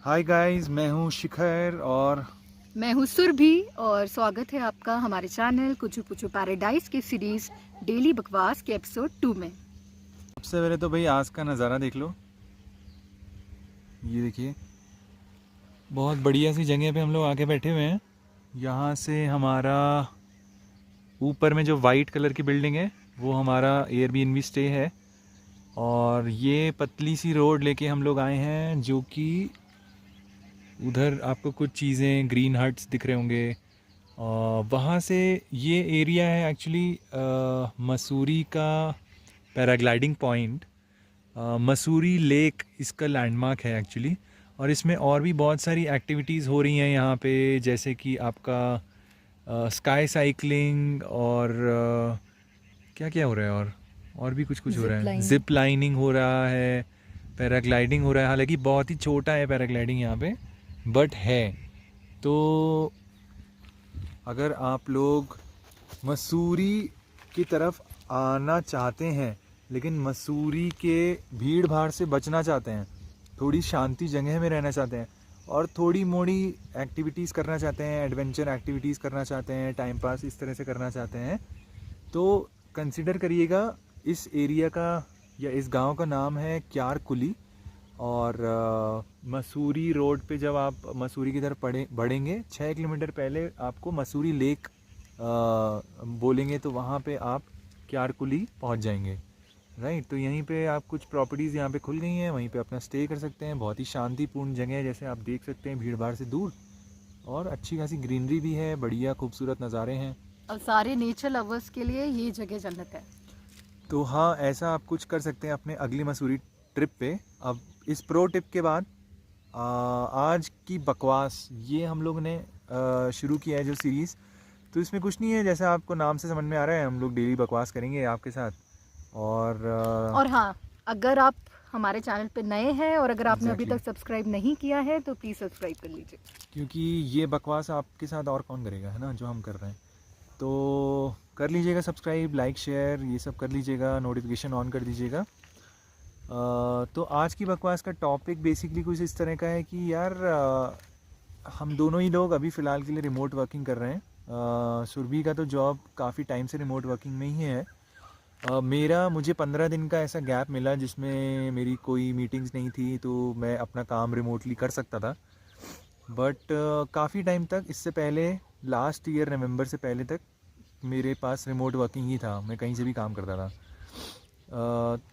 Hi guys, मैं हूँ शिखर और मैं हूँ सुरभि और स्वागत है आपका हमारे चैनल कुछ पुचू पैराडाइज की सीरीज डेली बकवास के एपिसोड 2 में। सबसे पहले तो भाई आज का नज़ारा देख लो। ये देखिए, बहुत बढ़िया सी जगह पे हम लोग आके बैठे हुए हैं। यहाँ से हमारा ऊपर में जो वाइट कलर की बिल्डिंग है वो हमारा एयरबीएनबी स्टे है। और ये पतली सी रोड लेके हम लोग आए हैं, जो कि उधर आपको कुछ चीज़ें ग्रीन हट्स दिख रहे होंगे। वहाँ से ये एरिया है एक्चुअली मसूरी का पैराग्लाइडिंग पॉइंट। मसूरी लेक इसका लैंडमार्क है एक्चुअली। और इसमें और भी बहुत सारी एक्टिविटीज़ हो रही हैं यहाँ पे, जैसे कि आपका स्काई साइकिलिंग और क्या क्या हो रहा है, और भी कुछ कुछ हो रहा है। जिप लाइनिंग हो रहा है, पैराग्लाइडिंग हो रहा है। हालांकि बहुत ही छोटा है पैराग्लाइडिंग यहाँ पे, बट है। तो अगर आप लोग मसूरी की तरफ आना चाहते हैं, लेकिन मसूरी के भीड़ भाड़ से बचना चाहते हैं, थोड़ी शांति जगह में रहना चाहते हैं और थोड़ी मोड़ी एक्टिविटीज़ करना चाहते हैं, एडवेंचर एक्टिविटीज़ करना चाहते हैं, टाइम पास इस तरह से करना चाहते हैं, तो कंसिडर करिएगा इस एरिया का या इस गांव का नाम है क्यार कुली। और मसूरी रोड पे जब आप मसूरी की तरफ बढ़ेंगे 6 किलोमीटर पहले आपको मसूरी लेक बोलेंगे तो वहाँ पे आप क्यार कुली पहुँच जाएंगे। राइट, तो यहीं पे आप कुछ प्रॉपर्टीज़ यहाँ पे खुल गई हैं, वहीं पे अपना स्टे कर सकते हैं। बहुत ही शांतिपूर्ण जगह है, जैसे आप देख सकते हैं, भीड़ भाड़ से दूर, और अच्छी खासी ग्रीनरी भी है, बढ़िया खूबसूरत नज़ारे हैं। और सारे नेचर लवर्स के लिए ये जगह जन्नत है। तो हाँ, ऐसा आप कुछ कर सकते हैं अपने अगली मसूरी ट्रिप पे। अब इस प्रो टिप के बाद आज की बकवास ये हम लोग ने शुरू किया है जो सीरीज़। तो इसमें कुछ नहीं है, जैसा आपको नाम से समझ में आ रहा है, हम लोग डेली बकवास करेंगे आपके साथ। और हाँ, अगर आप हमारे चैनल पे नए हैं और अगर आपने अभी Exactly. तक सब्सक्राइब नहीं किया है तो प्लीज़ सब्सक्राइब कर लीजिए, क्योंकि ये बकवास आपके साथ और कौन करेगा, है ना, जो हम कर रहे हैं। तो कर लीजिएगा सब्सक्राइब, लाइक, शेयर, ये सब कर लीजिएगा, नोटिफिकेशन ऑन कर दीजिएगा। तो आज की बकवास का टॉपिक बेसिकली कुछ इस तरह का है कि यार हम दोनों ही लोग अभी फ़िलहाल के लिए रिमोट वर्किंग कर रहे हैं। सुरभि का तो जॉब काफ़ी टाइम से रिमोट वर्किंग में ही है। मुझे 15 दिन का ऐसा गैप मिला जिसमें मेरी कोई मीटिंग्स नहीं थी, तो मैं अपना काम रिमोटली कर सकता था। बट काफ़ी टाइम तक, इससे पहले लास्ट ईयर नवंबर से पहले तक मेरे पास रिमोट वर्किंग ही था, मैं कहीं से भी काम करता था।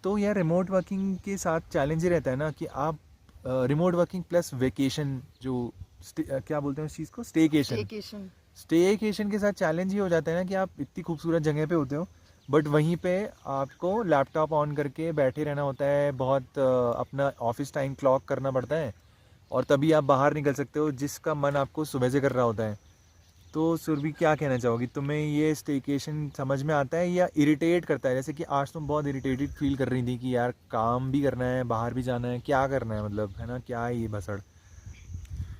तो यार रिमोट वर्किंग के साथ चैलेंज ये रहता है ना कि आप रिमोट वर्किंग प्लस वेकेशन, जो क्या बोलते हैं उस चीज़ को, स्टेकेशन। स्टेकेशन के साथ चैलेंज ये हो जाता है ना कि आप इतनी खूबसूरत जगह पे होते हो, बट वहीं पे आपको लैपटॉप ऑन करके बैठे रहना होता है, बहुत अपना ऑफिस टाइम क्लॉक करना पड़ता है, और तभी आप बाहर निकल सकते हो जिसका मन आपको सुबह से कर रहा होता है। तो सुरभि, क्या कहना चाहोगी, तुम्हें ये स्टेकेशन समझ में आता है या इरिटेट करता है? जैसे कि आज तुम बहुत इरिटेटेड फील कर रही थी कि यार काम भी करना है, बाहर भी जाना है, क्या करना है, मतलब, है ना, क्या है ये भसड़?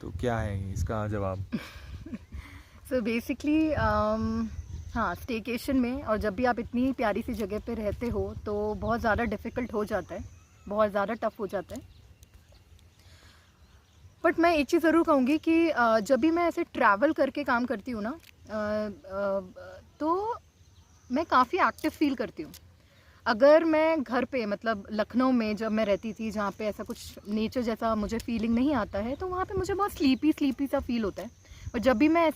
तो क्या है इसका जवाब? सो बेसिकली हाँ, स्टेकेशन में और जब भी आप इतनी प्यारी सी जगह पे रहते हो तो बहुत ज़्यादा डिफ़िकल्ट हो जाता है, बहुत ज़्यादा टफ हो जाता है। बट मैं एक चीज़ ज़रूर कहूँगी कि जब भी मैं ऐसे ट्रैवल करके काम करती हूँ ना, तो मैं काफ़ी एक्टिव फील करती हूँ। अगर मैं घर पे मतलब लखनऊ में जब मैं रहती थी, जहाँ पे ऐसा कुछ नेचर जैसा मुझे फीलिंग नहीं आता है, तो वहाँ पे मुझे बहुत स्लीपी सा फील होता है। और जब भी मैं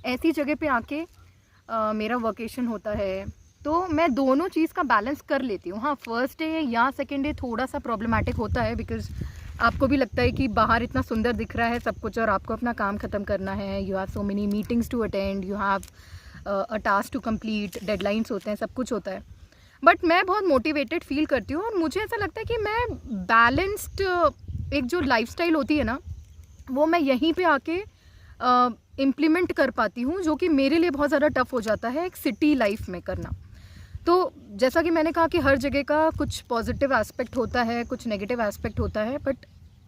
ऐसी जगह पे आके मेरा वकेशन होता है तो मैं दोनों चीज़ का बैलेंस कर लेती हूँ। हाँ, फर्स्ट डे या सेकेंड डे थोड़ा सा प्रॉब्लमेटिक होता है, बिकॉज आपको भी लगता है कि बाहर इतना सुंदर दिख रहा है सब कुछ और आपको अपना काम ख़त्म करना है। You have so many meetings to attend, you have a task to complete, deadlines होते हैं, सब कुछ होता है। बट मैं बहुत मोटिवेटेड फील करती हूँ और मुझे ऐसा लगता है कि मैं बैलेंस्ड एक जो लाइफस्टाइल होती है ना, वो मैं यहीं पे आके इम्प्लीमेंट कर पाती हूँ, जो कि मेरे लिए बहुत ज़्यादा टफ हो जाता है एक सिटी लाइफ में करना। तो जैसा कि मैंने कहा कि हर जगह का कुछ पॉजिटिव एस्पेक्ट होता है, कुछ नेगेटिव एस्पेक्ट होता है, बट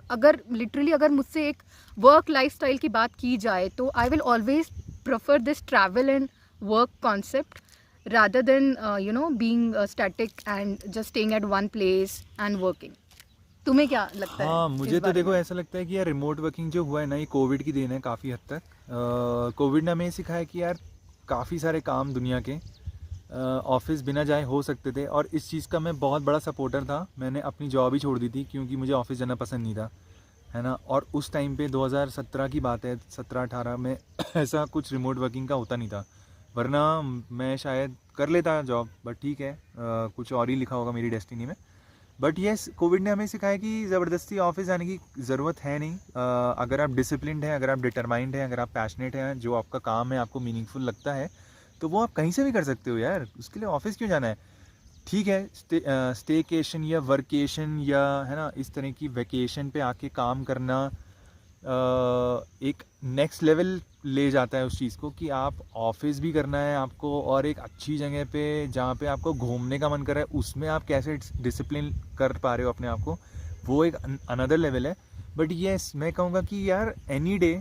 अगर लिटरली अगर मुझसे एक वर्क लाइफस्टाइल की बात की जाए तो I will always prefer this travel and work concept rather than being static and just staying at one place and working. तुम्हें क्या लगता है हाँ, इस मुझे तो बारे देखो में? ऐसा लगता है कि यार रिमोट वर्किंग जो हुआ है ना, ये कोविड की देन है काफ़ी हद तक। कोविड ने हमें ये सिखाया कि यार काफ़ी सारे काम दुनिया के ऑफिस बिना जाए हो सकते थे, और इस चीज़ का मैं बहुत बड़ा सपोर्टर था। मैंने अपनी जॉब ही छोड़ दी थी क्योंकि मुझे ऑफिस जाना पसंद नहीं था, है ना। और उस टाइम पे 2017 की बात है, 17-18 में ऐसा कुछ रिमोट वर्किंग का होता नहीं था, वरना मैं शायद कर लेता जॉब, बट ठीक है, कुछ और ही लिखा होगा मेरी डेस्टिनी में। बट येस, कोविड ने हमें सिखाया कि ज़बरदस्ती ऑफिस जाने की ज़रूरत है नहीं। अगर आप डिसिप्लिन्ड हैं, अगर आप डिटरमाइंड हैं, अगर आप पैशनेट हैं, जो आपका काम है आपको मीनिंगफुल लगता है, तो वो आप कहीं से भी कर सकते हो यार। उसके लिए ऑफिस क्यों जाना है? ठीक है, स्टेकेशन या वर्केशन या, है ना, इस तरह की वेकेशन पे आके काम करना एक नेक्स्ट लेवल ले जाता है उस चीज़ को, कि आप ऑफिस भी करना है आपको, और एक अच्छी जगह पे जहाँ पे आपको घूमने का मन कर रहा है उसमें आप कैसे डिसिप्लिन कर पा रहे हो अपने आप को, वो एक अनदर लेवल है। बट येस, मैं कहूँगा कि यार एनी डे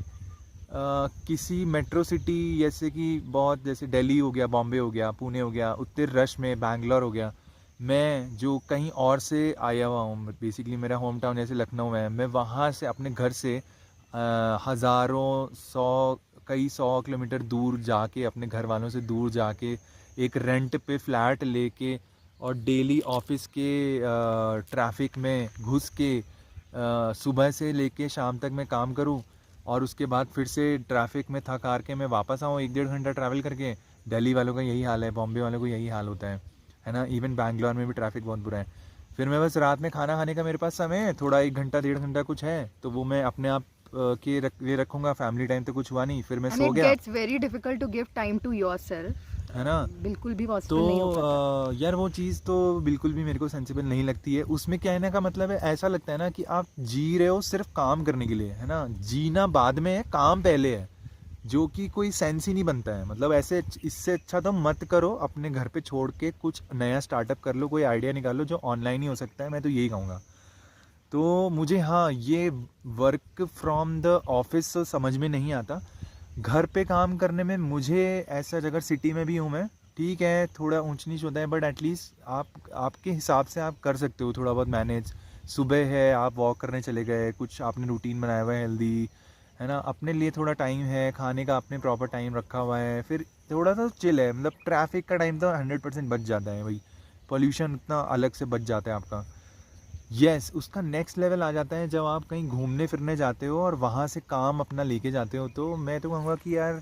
किसी मेट्रो सिटी जैसे कि बहुत, जैसे दिल्ली हो गया, बॉम्बे हो गया, पुणे हो गया, उतने रश में बैंगलोर हो गया, मैं जो कहीं और से आया हुआ हूँ, बेसिकली मेरा होम टाउन जैसे लखनऊ है, मैं वहाँ से अपने घर से हज़ारों कई सौ किलोमीटर दूर जाके, अपने घर वालों से दूर जाके, एक रेंट पे फ्लैट लेके, और डेली ऑफिस के ट्रैफिक में घुस के सुबह से लेके शाम तक मैं काम करूं, और उसके बाद फिर से ट्रैफिक में थक हार के मैं वापस आऊँ 1-1.5 घंटा ट्रैवल करके। दिल्ली वालों का यही हाल है, बॉम्बे वालों को यही हाल होता है ना। इवन बैंगलोर में भी ट्रैफिक बहुत बुरा है। फिर मैं बस रात में खाना खाने का मेरे पास समय है, थोड़ा 1 घंटा 1.5 घंटा कुछ है, तो वो मैं अपने आप ये रखूँगा। फैमिली टाइम तो कुछ हुआ नहीं, फिर मैं एंड सो इट गया, gets very difficult to give time to yourself. है ना। बिल्कुल भी तो पॉसिबल नहीं हो पाता। यार वो चीज़ तो बिल्कुल भी मेरे को सेंसिबल नहीं लगती है। उसमें कहने का मतलब है, ऐसा लगता है ना कि आप जी रहे हो सिर्फ काम करने के लिए, है ना। जीना बाद में है, काम पहले है, जो कि कोई सेंस ही नहीं बनता है। मतलब ऐसे, इससे अच्छा तो मत करो, अपने घर पे छोड़ के कुछ नया स्टार्टअप कर लो, कोई आइडिया निकालो जो ऑनलाइन ही हो सकता है। मैं तो यही कहूँगा। तो मुझे, हाँ, ये वर्क फ्रॉम द ऑफिस तो समझ में नहीं आता। घर पे काम करने में मुझे ऐसा, अगर सिटी में भी हूँ मैं, ठीक है, थोड़ा ऊंच नीच होता है, बट एटलीस्ट आपके हिसाब से आप कर सकते हो थोड़ा बहुत मैनेज। सुबह है, आप वॉक करने चले गए, कुछ आपने रूटीन बनाया हुआ है हेल्दी, है ना, अपने लिए थोड़ा टाइम है, खाने का आपने प्रॉपर टाइम रखा हुआ है, फिर थोड़ा सा चिल है। मतलब ट्रैफिक का टाइम तो 100% बच जाता है भाई, पॉल्यूशन उतना अलग से बच जाता है आपका। यस, उसका नेक्स्ट लेवल आ जाता है जब आप कहीं घूमने फिरने जाते हो और वहाँ से काम अपना लेके जाते हो। तो मैं तो कहूँगा कि यार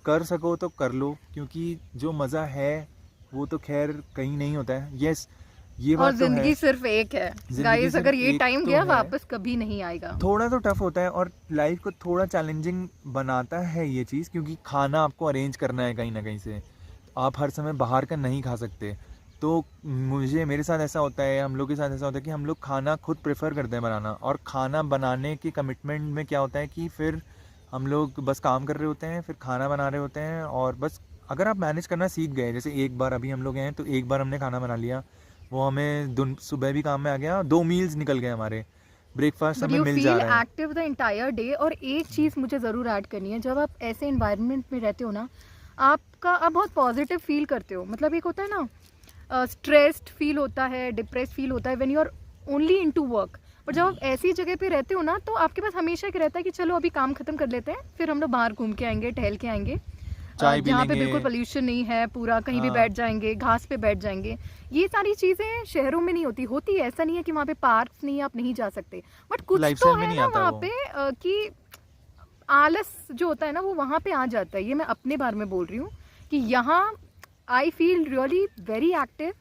कर सको तो कर लो, क्योंकि जो मज़ा है वो तो खैर कहीं नहीं होता है। यस, ये और बात तो है, जिंदगी सिर्फ एक है ज़िंदगी गाइस, अगर सिर्फ ये एक टाइम तो गया है। वापस कभी नहीं आएगा। थोड़ा तो टफ होता है, और लाइफ को थोड़ा चैलेंजिंग बनाता है ये चीज़, क्योंकि खाना आपको अरेंज करना है कहीं ना कहीं से, आप हर समय बाहर का नहीं खा सकते। तो मेरे साथ ऐसा होता है, हम लोग के साथ ऐसा होता है कि हम लोग खाना खुद प्रेफर करते हैं बनाना, और खाना बनाने के कमिटमेंट में क्या होता है कि फिर हम लोग बस काम कर रहे होते हैं, फिर खाना बना रहे होते हैं, और बस अगर आप मैनेज करना सीख गए, जैसे एक बार अभी हम लोग हैं तो एक बार हमने खाना बना लिया, वो हमें सुबह भी काम में आ गया, 2 मील्स निकल गए हमारे, ब्रेकफास्ट बट हमें यू मिल जा फील रहा है। Active the entire day. और एक चीज़ मुझे ज़रूर ऐड करनी है, जब आप ऐसे इन्वायरमेंट में रहते हो ना, आप बहुत पॉजिटिव फील करते हो। मतलब एक होता है ना, स्ट्रेस्ड फील होता है, डिप्रेस फील होता है when you are only into work. पर जब आप ऐसी जगह पे रहते हो ना, तो आपके पास हमेशा एक रहता है कि चलो अभी काम खत्म कर लेते हैं, फिर हम लोग बाहर घूम के आएंगे, टहल के आएंगे, चाय पी जहाँ पे लेंगे। बिल्कुल पोल्यूशन नहीं है, पूरा कहीं भी हाँ, बैठ जाएंगे, घास पे बैठ जाएंगे। ये सारी चीज़ें शहरों में नहीं होती है। ऐसा नहीं है कि वहाँ पे पार्क्स नहीं है, आप नहीं जा सकते, बट कुछ तो लाइफस्टाइल में है नहीं ना आता वहाँ वो। पे कि आलस जो होता है ना, वो वहाँ पे आ जाता है। ये मैं अपने बारे में बोल रही हूँ कि यहाँ I feel really very active,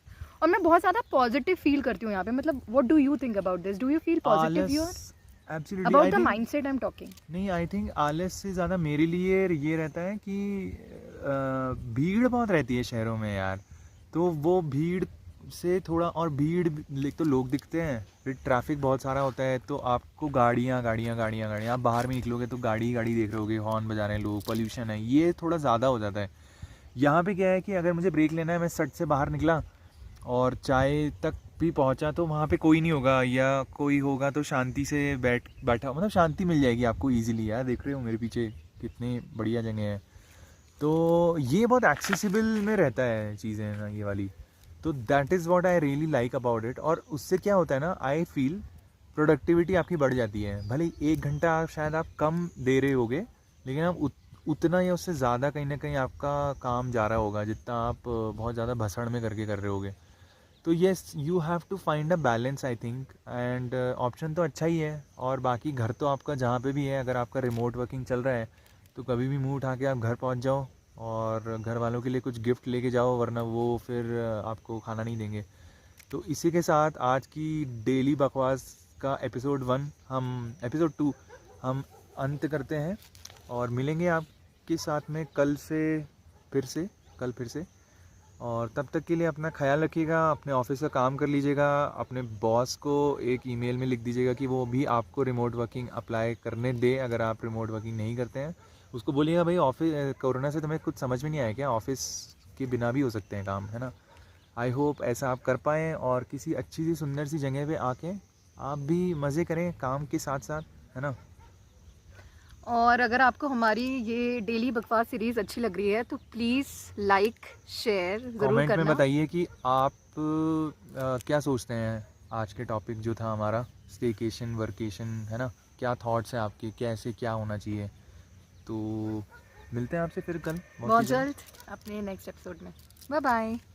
और मैं बहुत ज़्यादा पॉजिटिव फील करती हूँ यहाँ पे। मतलब what do you think about this? Do you feel positive also, your absolutely, about I the think, mindset I am talking? नहीं, आई थिंक आलस से ज़्यादा मेरे लिए ये रहता है कि भीड़ बहुत रहती है शहरों में यार। तो वो भीड़ से थोड़ा, और भीड़ तो लोग दिखते हैं, फिर ट्रैफिक बहुत सारा होता है, तो आपको गाड़ियाँ गाड़ियाँ गाड़ियाँ गाड़ियाँ, आप बाहर में निकलोगे तो गाड़ी गाड़ी देख रहे होगे, हॉर्न बजा रहे हैं लोग, पोल्यूशन है, ये थोड़ा ज़्यादा हो जाता है। यहाँ पे क्या है कि अगर मुझे ब्रेक लेना है, मैं सट से बाहर निकला और चाय तक भी पहुंचा, तो वहाँ पे कोई नहीं होगा, या कोई होगा तो शांति से बैठा, मतलब शांति मिल जाएगी आपको इजीली। यार देख रहे हो मेरे पीछे कितनी बढ़िया जगह है। तो ये बहुत एक्सेसिबल में रहता है चीज़ें ना, ये वाली। तो that is what I really like about it. और उससे क्या होता है ना, आई फील प्रोडक्टिविटी आपकी बढ़ जाती है। भले ही 1 घंटा आप शायद आप कम दे रहे होगे, लेकिन आप उतना या उससे ज़्यादा कहीं ना कहीं आपका काम जा रहा होगा जितना आप बहुत ज़्यादा भसड़ में करके कर रहे होगे। तो yes, you have to find a balance I think. And option तो अच्छा ही है। और बाकी घर तो आपका जहाँ पे भी है, अगर आपका रिमोट वर्किंग चल रहा है तो कभी भी मुंह उठा के आप घर पहुँच जाओ और घर वालों के लिए कुछ गिफ्ट लेके जाओ, वरना वो फिर आपको खाना नहीं देंगे। तो इसी के साथ आज की डेली बकवास का एपिसोड 2 हम अंत करते हैं और मिलेंगे आपके साथ में कल फिर से। और तब तक के लिए अपना ख्याल रखिएगा, अपने ऑफिस का काम कर लीजिएगा, अपने बॉस को एक ईमेल में लिख दीजिएगा कि वो भी आपको रिमोट वर्किंग अप्लाई करने दे। अगर आप रिमोट वर्किंग नहीं करते हैं, उसको बोलिएगा भाई ऑफिस कोरोना से तुम्हें कुछ समझ में नहीं आया क्या, ऑफिस के बिना भी हो सकते हैं काम, है ना। आई होप ऐसा आप कर पाएँ और किसी अच्छी सी सुंदर सी जगह पे आके आप भी मज़े करें काम के साथ साथ, है ना। और अगर आपको हमारी ये डेली बकवास सीरीज़ अच्छी लग रही है तो प्लीज़ लाइक शेयर ज़रूर कमेंट में करना। बताइए कि आप क्या सोचते हैं आज के टॉपिक जो था हमारा स्टेकेशन वर्केशन, है ना। क्या थॉट्स हैं आपके, कैसे क्या होना चाहिए। तो मिलते हैं आपसे फिर कल बहुत ही जल्द। जल्द अपने नेक्स्ट एपिसोड में। Bye bye.